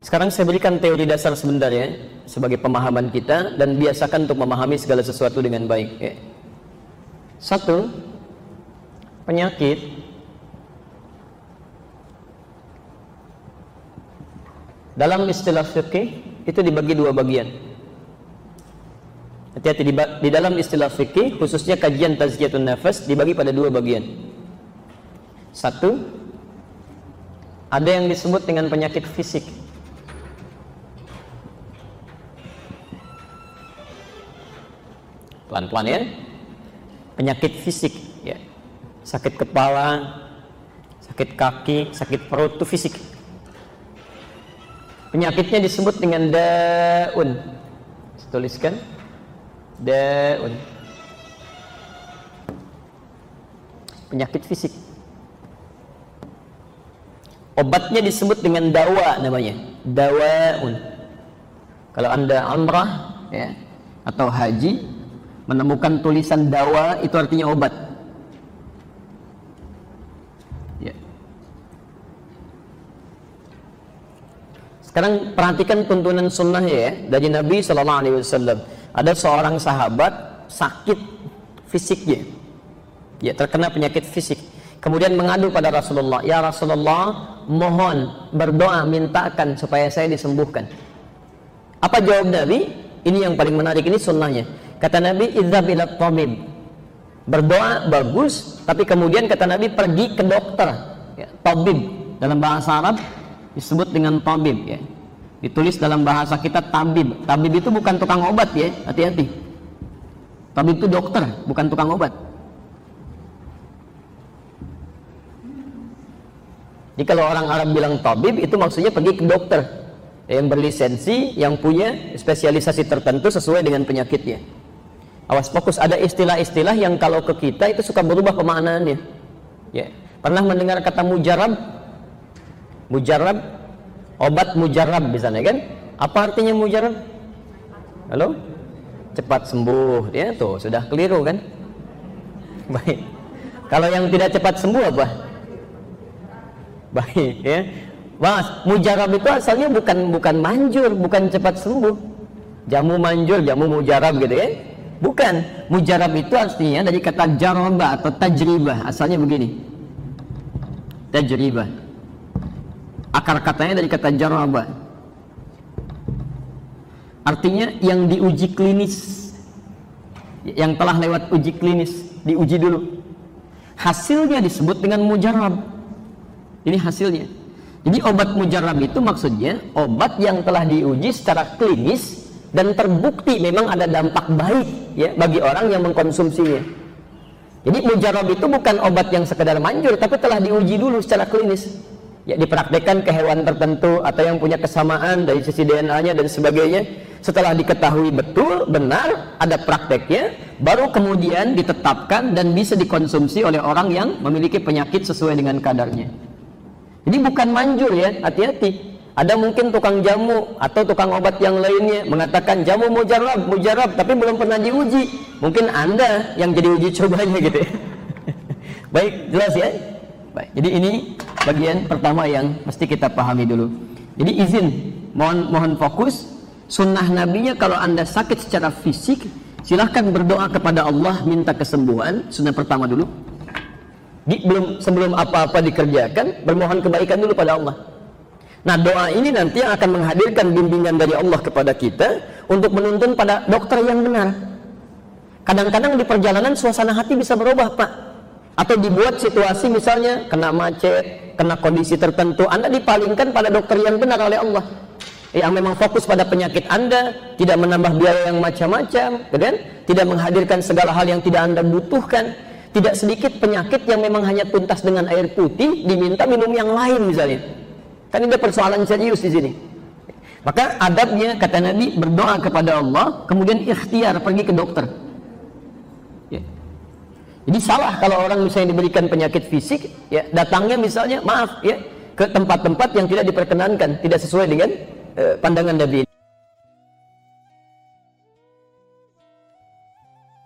Sekarang saya berikan teori dasar sebentar ya, sebagai pemahaman kita, dan biasakan untuk memahami segala sesuatu dengan baik ya. Satu, penyakit dalam istilah fikih itu dibagi dua bagian. Hati-hati, di dalam istilah fikih, khususnya kajian tazkiyatun nafas, dibagi pada dua bagian. Satu, ada yang disebut dengan penyakit fisik. Pelan-pelan ya. Penyakit fisik ya. Sakit kepala, sakit kaki, sakit perut, itu fisik. Penyakitnya disebut dengan daun. Saya tuliskan daun. Penyakit fisik. Obatnya disebut dengan dawa namanya. Dawaun. Kalau Anda umrah ya, atau haji, menemukan tulisan dawa, itu artinya obat. Ya. Sekarang perhatikan tuntunan sunnah ya, dari Nabi SAW. Ada seorang sahabat sakit fisiknya, ya, terkena penyakit fisik. Kemudian mengadu pada Rasulullah, ya Rasulullah, mohon berdoa, mintakan supaya saya disembuhkan. Apa jawab Nabi? Ini yang paling menarik, ini sunnahnya. Kata Nabi, idza ila tabib. Berdoa bagus, tapi kemudian kata Nabi pergi ke dokter. Ya, tabib dalam bahasa Arab disebut dengan tabib ya. Ditulis dalam bahasa kita tabib. Tabib itu bukan tukang obat ya, hati-hati. Tabib itu dokter, bukan tukang obat. Jadi kalau orang Arab bilang tabib, itu maksudnya pergi ke dokter yang berlisensi, yang punya spesialisasi tertentu sesuai dengan penyakitnya. Awas, fokus, ada istilah-istilah yang kalau ke kita itu suka berubah pemaknaannya. Ya. Pernah mendengar kata mujarab? Mujarab, obat mujarab misalnya kan? Apa artinya mujarab? Halo? Cepat sembuh, ya tuh sudah keliru kan? Baik. Kalau yang tidak cepat sembuh apa? Baik ya. Mas, mujarab itu asalnya bukan manjur, bukan cepat sembuh. Jamu manjur, jamu mujarab gitu ya. Bukan. Mujarab itu artinya dari kata jarabah atau tajribah. Asalnya begini. Tajribah. Akar katanya dari kata jarabah. Artinya yang diuji klinis. Yang telah lewat uji klinis, diuji dulu. Hasilnya disebut dengan mujarab. Ini hasilnya. Jadi obat mujarab itu maksudnya obat yang telah diuji secara klinis dan terbukti memang ada dampak baik ya bagi orang yang mengkonsumsinya. Jadi mujarab itu bukan obat yang sekedar manjur, tapi telah diuji dulu secara klinis. Ya, dipraktekkan ke hewan tertentu atau yang punya kesamaan dari sisi DNA-nya dan sebagainya. Setelah diketahui betul, benar, ada prakteknya, baru kemudian ditetapkan dan bisa dikonsumsi oleh orang yang memiliki penyakit sesuai dengan kadarnya. Jadi bukan manjur ya, hati-hati. Ada mungkin tukang jamu atau tukang obat yang lainnya mengatakan jamu mujarab, tapi belum pernah diuji. Mungkin Anda yang jadi uji cobanya gitu ya. Baik, jelas ya? Baik, jadi ini bagian pertama yang mesti kita pahami dulu. Jadi izin, mohon fokus. Sunnah nabinya kalau Anda sakit secara fisik, silahkan berdoa kepada Allah minta kesembuhan. Sunnah pertama dulu. Sebelum apa-apa dikerjakan, bermohon kebaikan dulu pada Allah. Nah, doa ini nanti yang akan menghadirkan bimbingan dari Allah kepada kita untuk menuntun pada dokter yang benar. Kadang-kadang di perjalanan suasana hati bisa berubah, Pak. Atau dibuat situasi misalnya kena macet, kena kondisi tertentu, Anda dipalingkan pada dokter yang benar oleh Allah. Yang memang fokus pada penyakit Anda, tidak menambah biaya yang macam-macam, kan? Tidak menghadirkan segala hal yang tidak Anda butuhkan. Tidak sedikit penyakit yang memang hanya tuntas dengan air putih, diminta minum yang lain misalnya. Kan ini persoalan serius di sini. Maka adabnya kata Nabi berdoa kepada Allah, kemudian ikhtiar pergi ke dokter. Ya. Jadi salah kalau orang misalnya diberikan penyakit fisik, ya datangnya misalnya maaf ya ke tempat-tempat yang tidak diperkenankan, tidak sesuai dengan pandangan Nabi.